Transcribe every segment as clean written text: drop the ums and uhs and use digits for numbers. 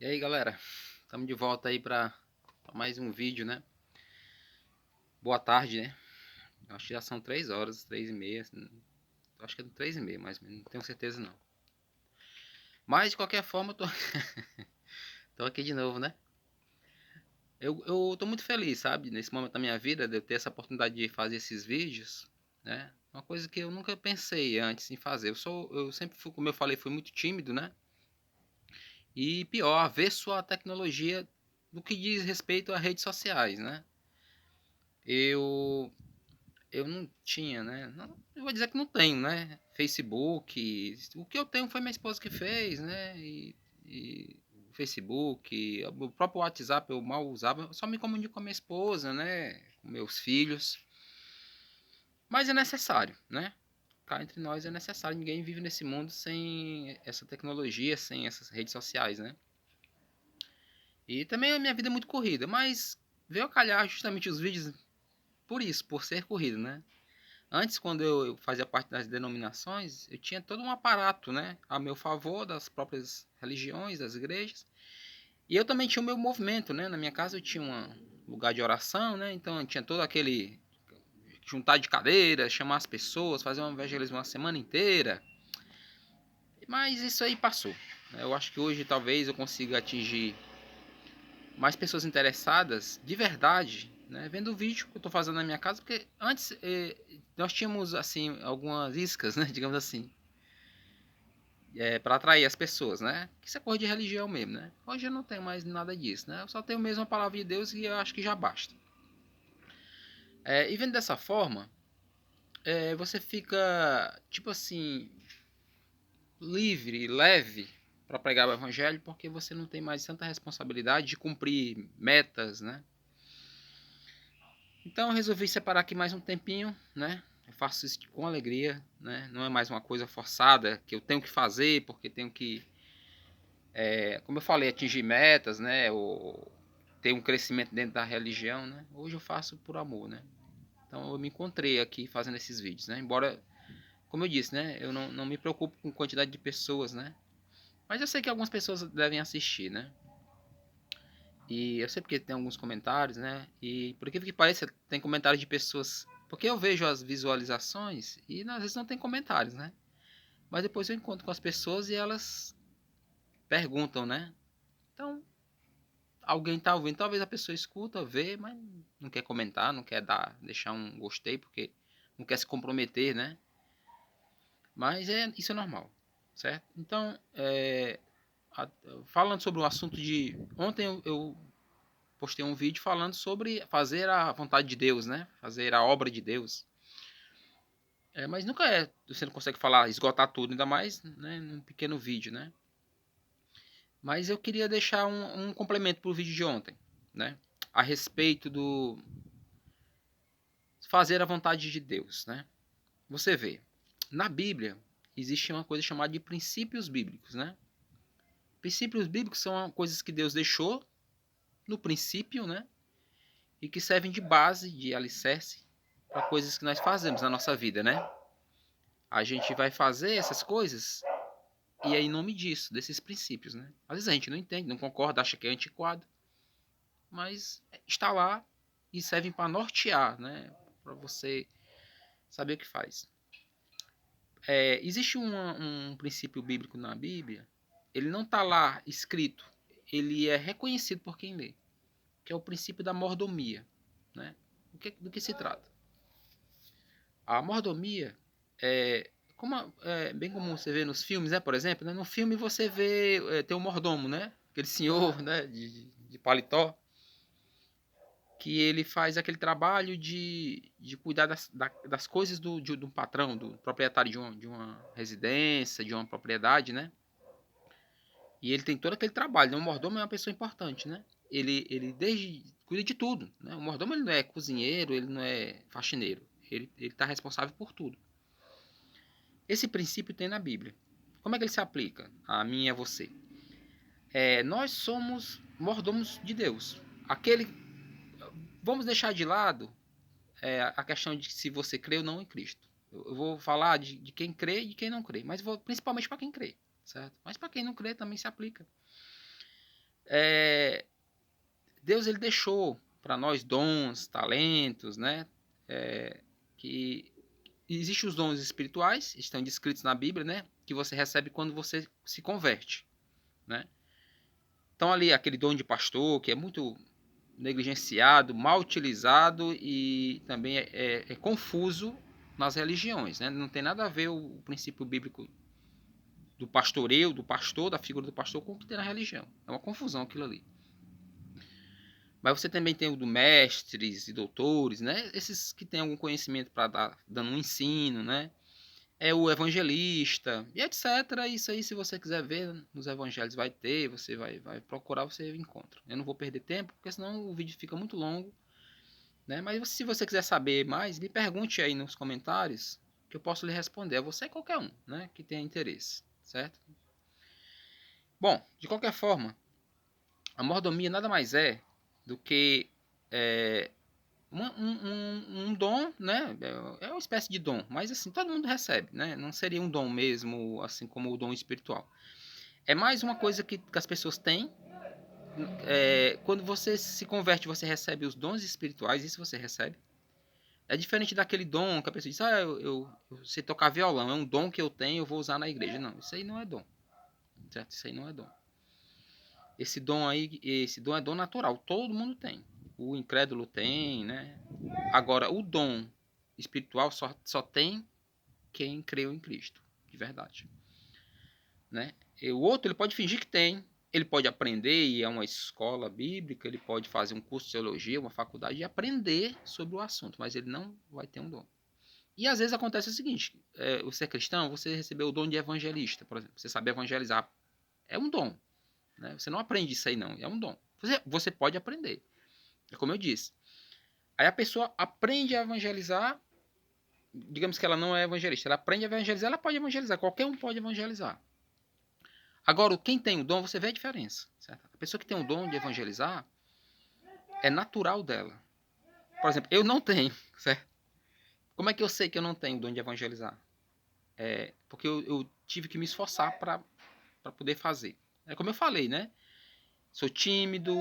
E aí, galera, estamos de volta aí para mais um vídeo, né? Boa tarde, né? Acho que já são 3 horas, 3 e meia. Acho que é 3 e meia, mais ou menos, não tenho certeza não. Mas, de qualquer forma, tô aqui de novo, né? Eu tô muito feliz, sabe? Nesse momento da minha vida, de eu ter essa oportunidade de fazer esses vídeos, né? Uma coisa que eu nunca pensei antes em fazer. Eu sempre fui, como eu falei, fui muito tímido, né? E pior, avesso à tecnologia no que diz respeito a redes sociais, né? Eu eu não tinha, né? Eu vou dizer que não tenho, né? Facebook, o que eu tenho foi minha esposa que fez, né? E Facebook, o próprio WhatsApp eu mal usava, eu só me comunico com a minha esposa, né? Com meus filhos. Mas é necessário, né? Cá entre nós é necessário, ninguém vive nesse mundo sem essa tecnologia, sem essas redes sociais, né? E também a minha vida é muito corrida, mas veio a calhar justamente os vídeos por isso, por ser corrido, né? Antes, quando eu fazia parte das denominações, eu tinha todo um aparato, né, a meu favor, das próprias religiões, das igrejas. E eu também tinha o meu movimento, né? Na minha casa eu tinha um lugar de oração, né? Então eu tinha todo aquele juntar de cadeiras, chamar as pessoas, fazer um evangelismo uma semana inteira. Mas isso aí passou. Eu acho que hoje talvez eu consiga atingir mais pessoas interessadas de verdade, né, vendo o vídeo que eu estou fazendo na minha casa, porque antes nós tínhamos assim algumas iscas, né, digamos assim, para atrair as pessoas, né? Que isso é coisa de religião mesmo, né? Hoje eu não tenho mais nada disso, né? Eu só tenho mesmo a palavra de Deus e eu acho que já basta. E vendo dessa forma, você fica tipo assim livre, leve para pregar o evangelho, porque você não tem mais tanta responsabilidade de cumprir metas, né? Então eu resolvi separar aqui mais um tempinho, né? Eu faço isso com alegria, né? Não é mais uma coisa forçada que eu tenho que fazer porque tenho que, como eu falei, atingir metas, né? Ou ter um crescimento dentro da religião, né? Hoje eu faço por amor, né? Então eu me encontrei aqui fazendo esses vídeos, né? Embora, como eu disse, né? Eu não me preocupo com quantidade de pessoas, né? Mas eu sei que algumas pessoas devem assistir, né? E eu sei porque tem alguns comentários, né? E por incrível que pareça, tem comentários de pessoas. Porque eu vejo as visualizações e às vezes não tem comentários, né? Mas depois eu encontro com as pessoas e elas perguntam, né? Então, alguém tá ouvindo, talvez a pessoa escuta, vê, mas não quer comentar, não quer deixar um gostei, porque não quer se comprometer, né? Mas isso é normal, certo? Então, falando sobre o assunto de. Ontem eu postei um vídeo falando sobre fazer a vontade de Deus, né? Fazer a obra de Deus. Mas nunca você não consegue falar, esgotar tudo, ainda mais, né, num pequeno vídeo, né? Mas eu queria deixar um complemento para o vídeo de ontem, né? A respeito do fazer a vontade de Deus, né? Você vê, na Bíblia existe uma coisa chamada de princípios bíblicos, né? Princípios bíblicos são coisas que Deus deixou no princípio, né? E que servem de base, de alicerce para coisas que nós fazemos na nossa vida, né? A gente vai fazer essas coisas e é em nome disso, desses princípios, né? Às vezes a gente não entende, não concorda, acha que é antiquado, mas está lá e servem para nortear, né? Para você saber o que faz. Existe um princípio bíblico na Bíblia, ele não está lá escrito, ele é reconhecido por quem lê, que é o princípio da mordomia, né? Do que se trata? A mordomia bem como você vê nos filmes, né? Por exemplo, né? No filme você vê, tem um mordomo, né? Aquele senhor, né? De paletó, que ele faz aquele trabalho de cuidar das coisas do patrão, do proprietário de uma residência, de uma propriedade, né? E ele tem todo aquele trabalho, né? O mordomo é uma pessoa importante, né? Ele desde cuida de tudo, né? O mordomo ele não é cozinheiro, ele não é faxineiro, ele está responsável por tudo. Esse princípio tem na Bíblia. Como é que ele se aplica a mim e a você? Nós somos mordomos de Deus. Aquele, vamos deixar de lado a questão de se você crê ou não em Cristo. Eu vou falar de quem crê e de quem não crê, mas principalmente para quem crê, certo? Mas para quem não crê também se aplica. é, Deus ele deixou para nós dons, talentos, né? Que existem os dons espirituais, estão descritos na Bíblia, né? Que você recebe quando você se converte, né? Então ali aquele dom de pastor, que é muito negligenciado, mal utilizado e também é confuso nas religiões, né? Não tem nada a ver o princípio bíblico do pastoreio, do pastor, da figura do pastor com o que tem na religião. É uma confusão aquilo ali. Mas você também tem o do mestres e doutores, né? Esses que têm algum conhecimento para dar, dando um ensino, né? É o evangelista e etc. Isso aí, se você quiser ver nos evangelhos, vai ter, você vai procurar, você encontra. Eu não vou perder tempo, porque senão o vídeo fica muito longo, né? Mas se você quiser saber mais, me pergunte aí nos comentários, que eu posso lhe responder. É você e qualquer um, né? Que tenha interesse, certo? Bom, de qualquer forma, a mordomia nada mais é do que é, um dom, né? É uma espécie de dom, mas assim, todo mundo recebe, né? Não seria um dom mesmo, assim como o dom espiritual. É mais uma coisa que as pessoas têm. Quando você se converte, você recebe os dons espirituais, isso você recebe. É diferente daquele dom que a pessoa diz, eu sei tocar violão, é um dom que eu tenho, eu vou usar na igreja. Não, isso aí não é dom, certo? Isso aí não é dom. Esse dom é dom natural, todo mundo tem. O incrédulo tem, né? Agora, o dom espiritual só tem quem creu em Cristo, de verdade, né? E o outro, ele pode fingir que tem, ele pode aprender, ir a uma escola bíblica, ele pode fazer um curso de teologia, uma faculdade e aprender sobre o assunto, mas ele não vai ter um dom. E às vezes acontece o seguinte, você é cristão, você recebeu o dom de evangelista, por exemplo, você sabe evangelizar, é um dom, né? Você não aprende isso aí não, é um dom. Você pode aprender, é como eu disse. Aí a pessoa aprende a evangelizar, digamos que ela não é evangelista, ela aprende a evangelizar, ela pode evangelizar, qualquer um pode evangelizar. Agora, quem tem o dom, você vê a diferença, certo? A pessoa que tem o dom de evangelizar, é natural dela. Por exemplo, eu não tenho, certo? Como é que eu sei que eu não tenho o dom de evangelizar? Porque eu tive que me esforçar para poder fazer. É como eu falei, né? Sou tímido,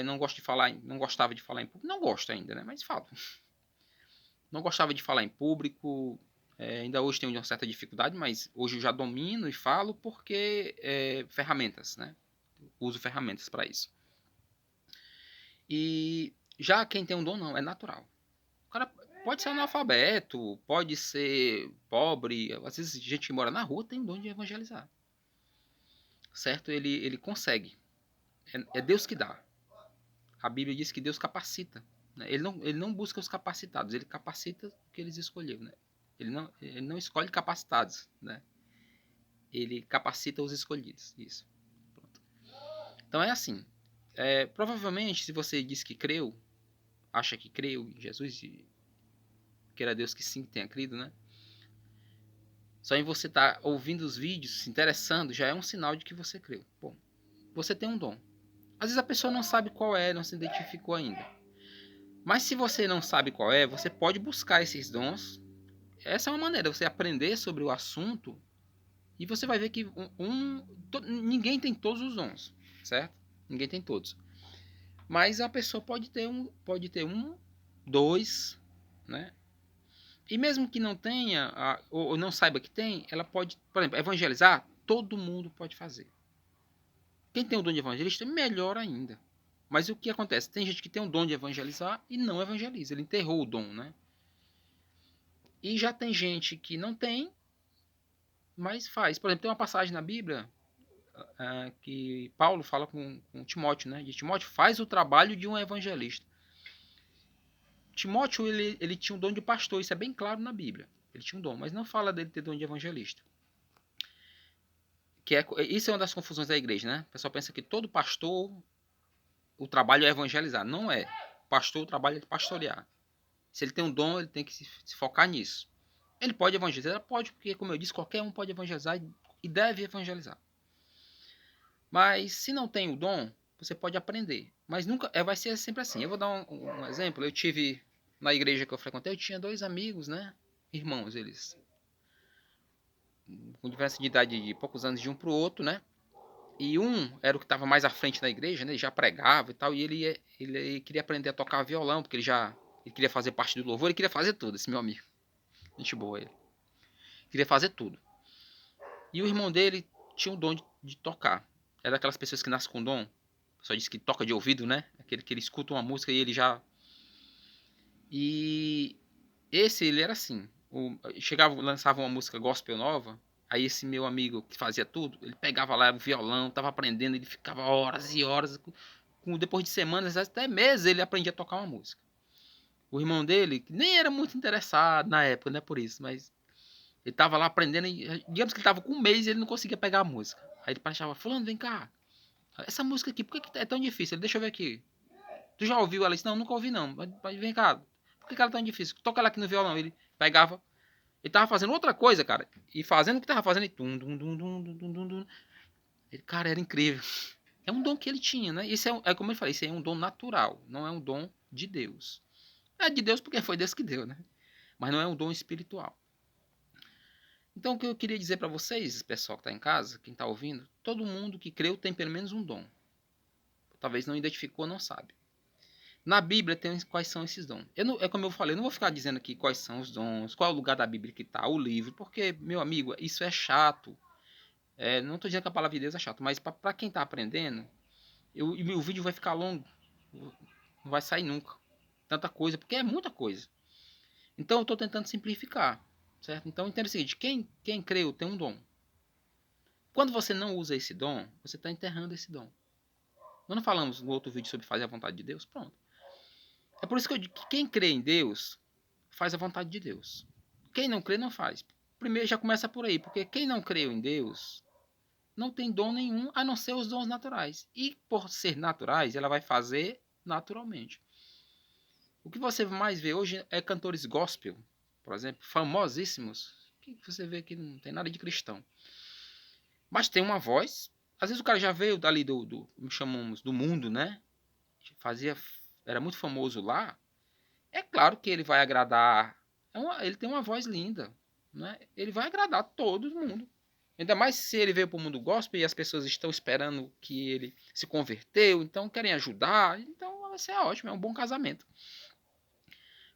não gosto de falar, não gostava de falar em público, não gosto ainda, né? Mas falo. Não gostava de falar em público, ainda hoje tenho uma certa dificuldade, mas hoje eu já domino e falo porque ferramentas, né? Uso ferramentas para isso. E já quem tem um dom não, é natural. O cara pode ser analfabeto, pode ser pobre, às vezes gente que mora na rua tem um dom de evangelizar. Certo? Ele consegue. É Deus que dá. A Bíblia diz que Deus capacita. Né? Ele não busca os capacitados, ele capacita o que eles escolheram. Né? Ele não escolhe capacitados. Né? Ele capacita os escolhidos. Isso. Pronto. Então é assim. Provavelmente, se você diz que creu, acha que creu em Jesus, e queira Deus que sim tenha crido, né? Só em você estar ouvindo os vídeos, se interessando, já é um sinal de que você creu. Bom, você tem um dom. Às vezes a pessoa não sabe qual é, não se identificou ainda. Mas se você não sabe qual é, você pode buscar esses dons. Essa é uma maneira de você aprender sobre o assunto e você vai ver que ninguém tem todos os dons, certo? Ninguém tem todos. Mas a pessoa pode ter um, dois, né? E mesmo que não tenha, ou não saiba que tem, ela pode, por exemplo, evangelizar, todo mundo pode fazer. Quem tem o dom de evangelista, melhor ainda. Mas o que acontece? Tem gente que tem o dom de evangelizar e não evangeliza. Ele enterrou o dom, né? E já tem gente que não tem, mas faz. Por exemplo, tem uma passagem na Bíblia que Paulo fala com Timóteo, né? De Timóteo, faz o trabalho de um evangelista. Timóteo, ele tinha um dom de pastor, isso é bem claro na Bíblia. Ele tinha um dom, mas não fala dele ter dom de evangelista. Isso é uma das confusões da igreja, né? O pessoal pensa que todo pastor, o trabalho é evangelizar. Não é. Pastor, o trabalho é pastorear. Se ele tem um dom, ele tem que se focar nisso. Ele pode evangelizar? Pode, porque, como eu disse, qualquer um pode evangelizar e deve evangelizar. Mas se não tem o dom, você pode aprender. Mas nunca vai ser sempre assim. Eu vou dar um exemplo. Eu tive, na igreja que eu frequentei, eu tinha dois amigos, né? Irmãos, eles com diferença de idade de poucos anos de um para o outro, né? E um era o que estava mais à frente da igreja, né? Ele já pregava e tal, e ele queria aprender a tocar violão, porque ele queria fazer parte do louvor, ele queria fazer tudo, esse meu amigo. Gente boa ele. Queria fazer tudo. E o irmão dele tinha o dom de tocar. Era daquelas pessoas que nascem com dom. Só diz que toca de ouvido, né? Aquele que ele escuta uma música e ele já... E ele era assim. Chegava, lançava uma música gospel nova, aí esse meu amigo que fazia tudo, ele pegava lá o violão, tava aprendendo, ele ficava horas e horas, depois de semanas, até meses, ele aprendia a tocar uma música. O irmão dele, que nem era muito interessado na época, não é por isso, mas ele tava lá aprendendo, e, digamos que ele tava com um mês e ele não conseguia pegar a música. Aí ele achava, fulano, vem cá, essa música aqui, por que é tão difícil? Ele, deixa eu ver aqui. Tu já ouviu ela? Disse, não, nunca ouvi não, mas vem cá, por que ela é tão difícil? Toca ela aqui no violão. Ele pegava, ele tava fazendo outra coisa, cara. E fazendo o que tava fazendo, ele... Cara, era incrível. É um dom que ele tinha, né? Isso é como eu falei, isso é um dom natural. Não é um dom de Deus. É de Deus porque foi Deus que deu, né? Mas não é um dom espiritual. Então, o que eu queria dizer para vocês, pessoal que está em casa, quem está ouvindo, todo mundo que creu tem pelo menos um dom. Talvez não identificou, não sabe. Na Bíblia tem quais são esses dons. É como eu falei, eu não vou ficar dizendo aqui quais são os dons, qual é o lugar da Bíblia que está, o livro, porque, meu amigo, isso é chato. Não estou dizendo que a palavra de Deus é chato, mas para quem está aprendendo, o vídeo vai ficar longo. Não vai sair nunca. Tanta coisa, porque é muita coisa. Então eu estou tentando simplificar, certo? Então entenda o seguinte, quem creu tem um dom. Quando você não usa esse dom, você está enterrando esse dom. Nós não falamos no outro vídeo sobre fazer a vontade de Deus? Pronto. É por isso que eu digo que quem crê em Deus, faz a vontade de Deus. Quem não crê, não faz. Primeiro já começa por aí, porque quem não creu em Deus, não tem dom nenhum, a não ser os dons naturais. E por ser naturais, ela vai fazer naturalmente. O que você mais vê hoje é cantores gospel, por exemplo, famosíssimos, que você vê que não tem nada de cristão. Mas tem uma voz. Às vezes o cara já veio dali como chamamos, do mundo, né? Era muito famoso lá. É claro que ele vai agradar. Ele tem uma voz linda, né? Ele vai agradar todo mundo. Ainda mais se ele veio para o mundo gospel e as pessoas estão esperando que ele se converteu, então querem ajudar. Então vai ser ótimo, é um bom casamento.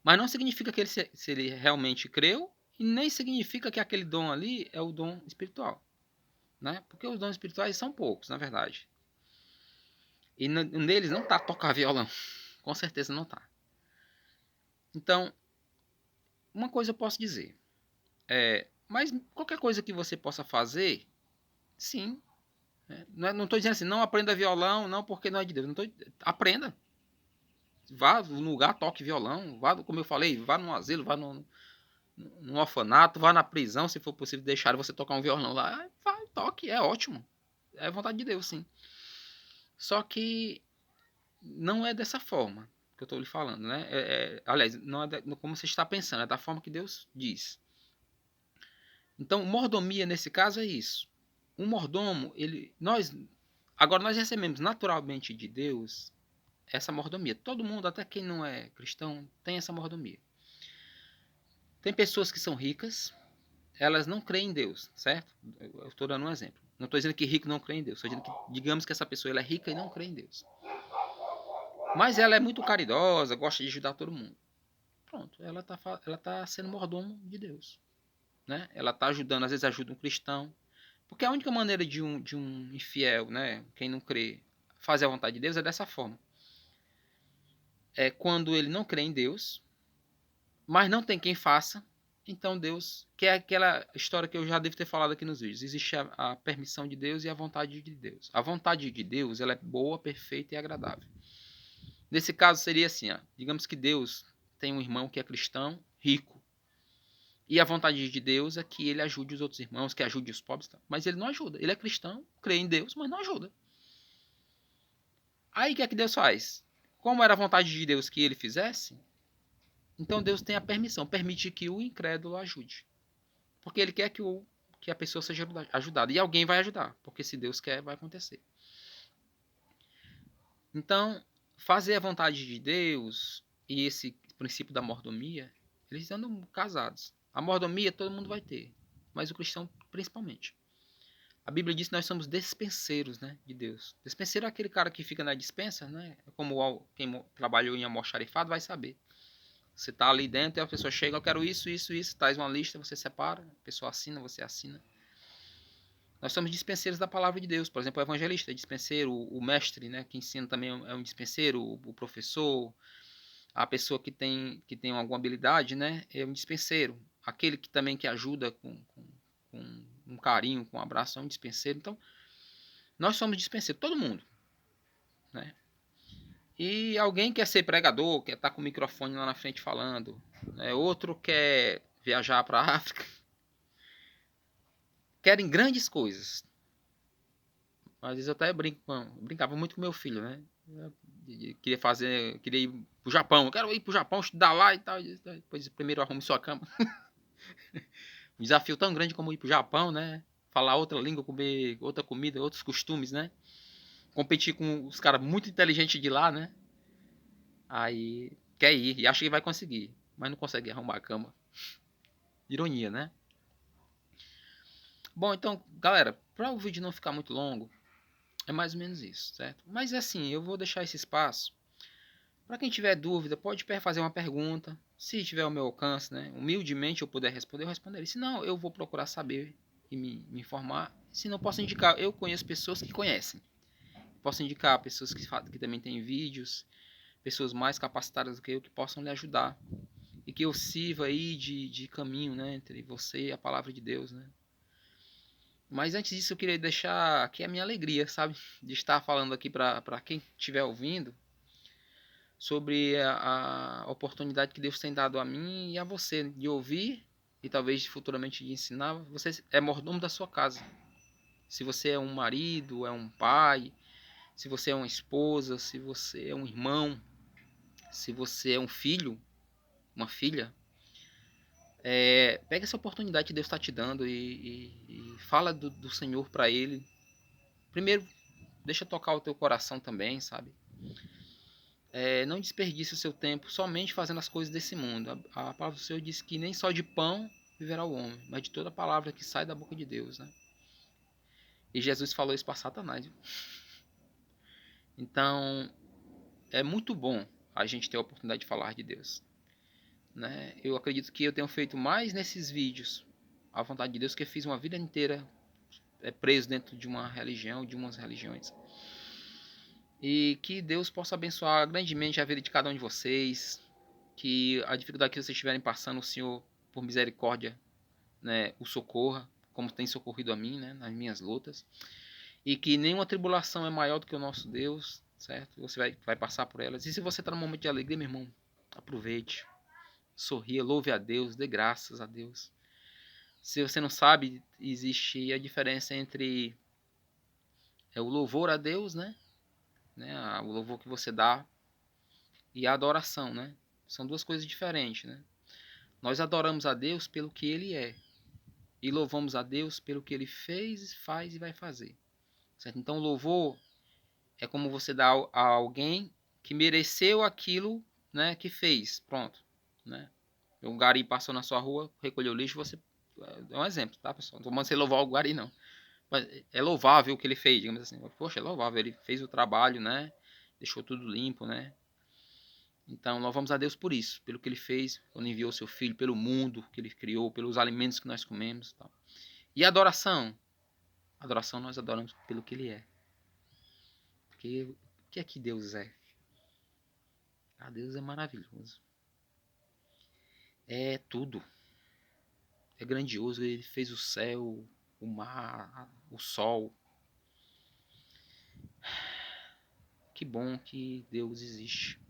Mas não significa que se ele realmente creu e nem significa que aquele dom ali é o dom espiritual, né? Porque os dons espirituais são poucos, na verdade. E neles não está tocar violão. Com certeza não está. Então, uma coisa eu posso dizer. Mas qualquer coisa que você possa fazer, sim. Né? Não estou dizendo assim, não aprenda violão, não porque não é de Deus. Aprenda. Vá no lugar, toque violão. Vá, como eu falei, vá num asilo, vá num orfanato, vá na prisão, se for possível deixar você tocar um violão lá. Vai, toque, é ótimo. É vontade de Deus, sim. Só que não é dessa forma que eu estou lhe falando, né? Aliás, não é como você está pensando, é da forma que Deus diz. Então, mordomia nesse caso é isso. Um mordomo, agora nós recebemos naturalmente de Deus essa mordomia. Todo mundo, até quem não é cristão, tem essa mordomia. Tem pessoas que são ricas, elas não creem em Deus, certo? Eu estou dando um exemplo. Não estou dizendo que rico não crê em Deus, estou dizendo que, digamos que essa pessoa ela é rica e não crê em Deus. Mas ela é muito caridosa, gosta de ajudar todo mundo. Pronto, ela tá sendo mordomo de Deus. Né? Ela está ajudando, às vezes ajuda um cristão. Porque a única maneira de um infiel, né, quem não crê, fazer a vontade de Deus é dessa forma. É quando ele não crê em Deus, mas não tem quem faça, então Deus, que é aquela história que eu já devo ter falado aqui nos vídeos, existe a permissão de Deus e a vontade de Deus. A vontade de Deus, ela é boa, perfeita e agradável. Nesse caso seria assim, ó, digamos que Deus tem um irmão que é cristão, rico, e a vontade de Deus é que ele ajude os outros irmãos, que ajude os pobres, mas ele não ajuda. Ele é cristão, crê em Deus, mas não ajuda. Aí o que é que Deus faz? Como era a vontade de Deus que ele fizesse, então Deus tem a permissão, permite que o incrédulo ajude. Porque ele quer que a pessoa seja ajudada. E alguém vai ajudar, porque se Deus quer, vai acontecer. Então, fazer a vontade de Deus e esse princípio da mordomia, eles andam casados. A mordomia todo mundo vai ter, mas o cristão principalmente. A Bíblia diz que nós somos despenseiros, né, de Deus. Despenseiro é aquele cara que fica na dispensa, né? Como quem trabalhou em almoxarifado vai saber. Você está ali dentro e a pessoa chega, eu quero isso, isso, isso, traz uma lista, você separa, a pessoa assina, você assina. Nós somos dispenseiros da palavra de Deus. Por exemplo, o evangelista é dispenseiro, o mestre, né, que ensina também é um dispenseiro, o professor, a pessoa que tem alguma habilidade, né, é um dispenseiro. Aquele que também que ajuda com um carinho, com um abraço, é um dispenseiro. Então, nós somos dispenseiros, todo mundo, né? E alguém quer ser pregador, quer estar com o microfone lá na frente falando, né? Outro quer viajar para a África, querem grandes coisas. Às vezes eu até brincava muito com meu filho, né? Eu queria ir pro Japão, eu quero ir pro Japão, estudar lá e tal. Depois primeiro arrume sua cama. Um desafio tão grande como ir pro Japão, né? Falar outra língua, comer outra comida, outros costumes, né? Competir com os caras muito inteligentes de lá, né? Aí quer ir e acha que vai conseguir, mas não consegue arrumar a cama. Ironia, né? Bom, então, galera, para o vídeo não ficar muito longo, é mais ou menos isso, certo? Mas assim, eu vou deixar esse espaço para quem tiver dúvida, pode fazer uma pergunta. Se tiver ao meu alcance, né? Humildemente eu puder responder, eu responderei. Se não, eu vou procurar saber e me informar. Se não, posso indicar. Eu conheço pessoas que conhecem. Posso indicar pessoas que também têm vídeos, pessoas mais capacitadas do que eu que possam lhe ajudar. E que eu sirva aí de caminho, né? Entre você e a palavra de Deus, né? Mas antes disso, eu queria deixar aqui a minha alegria, sabe? De estar falando aqui para quem estiver ouvindo sobre a oportunidade que Deus tem dado a mim e a você de ouvir e talvez futuramente de ensinar. Você é mordomo da sua casa. Se você é um marido, é um pai, se você é uma esposa, se você é um irmão, se você é um filho, uma filha, pega essa oportunidade que Deus está te dando e fala do Senhor para Ele. Primeiro, deixa tocar o teu coração também, sabe? Não desperdice o seu tempo somente fazendo as coisas desse mundo. A palavra do Senhor diz que nem só de pão viverá o homem, mas de toda palavra que sai da boca de Deus, né? E Jesus falou isso para Satanás. Viu? Então, é muito bom a gente ter a oportunidade de falar de Deus, né? Eu acredito que eu tenho feito mais nesses vídeos à vontade de Deus que eu fiz uma vida inteira preso dentro de uma religião, de umas religiões. E que Deus possa abençoar grandemente a vida de cada um de vocês, que a dificuldade que vocês estiverem passando, o Senhor, por misericórdia, né, o socorra, como tem socorrido a mim, né, nas minhas lutas, e que nenhuma tribulação é maior do que o nosso Deus, certo? Você vai passar por elas. E se você está num momento de alegria, meu irmão, aproveite, sorria, louve a Deus, dê graças a Deus. Se você não sabe, existe a diferença entre o louvor a Deus, né, o louvor que você dá, e a adoração, né? São duas coisas diferentes, né? Nós adoramos a Deus pelo que Ele é. E louvamos a Deus pelo que Ele fez, faz e vai fazer. Certo? Então, louvor é como você dá a alguém que mereceu aquilo, né, que fez. Pronto. Né? Um gari passou na sua rua, recolheu lixo, você... É um exemplo, tá, pessoal? Não estou mandando você louvar o gari, não. Mas é louvável o que ele fez, digamos assim. Poxa, é louvável. Ele fez o trabalho, né? Deixou tudo limpo, né? Então, louvamos a Deus por isso, pelo que Ele fez, quando enviou seu Filho, pelo mundo que Ele criou, pelos alimentos que nós comemos. Tal. E a adoração? A adoração nós adoramos pelo que Ele é. Porque o que é que Deus é? Ah, Deus é maravilhoso. É tudo. É grandioso. Ele fez o céu, o mar, o sol. Que bom que Deus existe.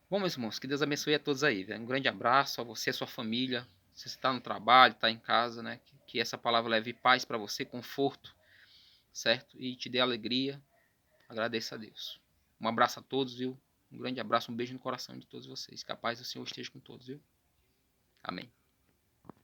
Bom, meus irmãos, que Deus abençoe a todos aí. Véio. Um grande abraço a você e a sua família. Se você está no trabalho, está em casa, né? Que essa palavra leve paz para você, conforto, certo? E te dê alegria. Agradeça a Deus. Um abraço a todos, viu? Um grande abraço, um beijo no coração de todos vocês. Que a paz do Senhor esteja com todos, viu? Amém.